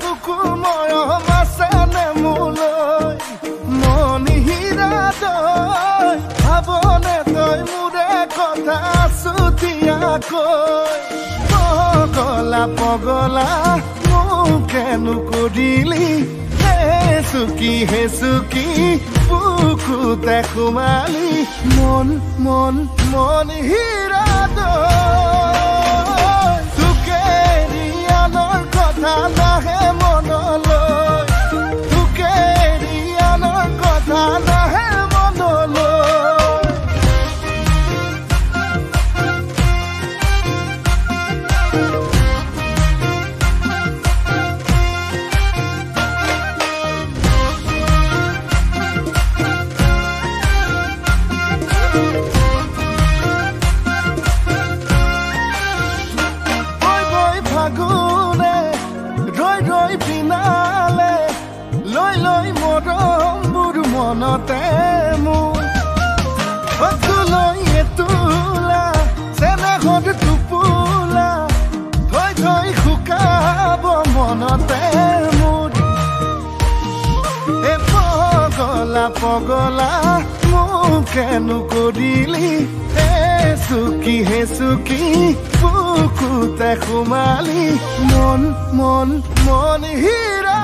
বুকু মৰম আছেনে মোলৈ মন হীৰা তই ভাবনে তই মোৰে কথা চুতীয়াকৈ পগলা পগলা মোকেনো কৰিলি হে চুকি বুকুতে সোমালি মন মন মন হীৰা তোকে ৰিয়ানৰ কথা নাহে মনলৈ তোকে ৰিয়ানৰ কথা নাহে মনলৈ মনতে মোৰ তুলৈ তোলা চেনেহত টোপোলা থৈ থৈ শুকাব মনতে মোৰ পগলা পগলা মোকেনো কৰিলি হে চুকি বুকুতে সোমালি মন মন মন হীৰা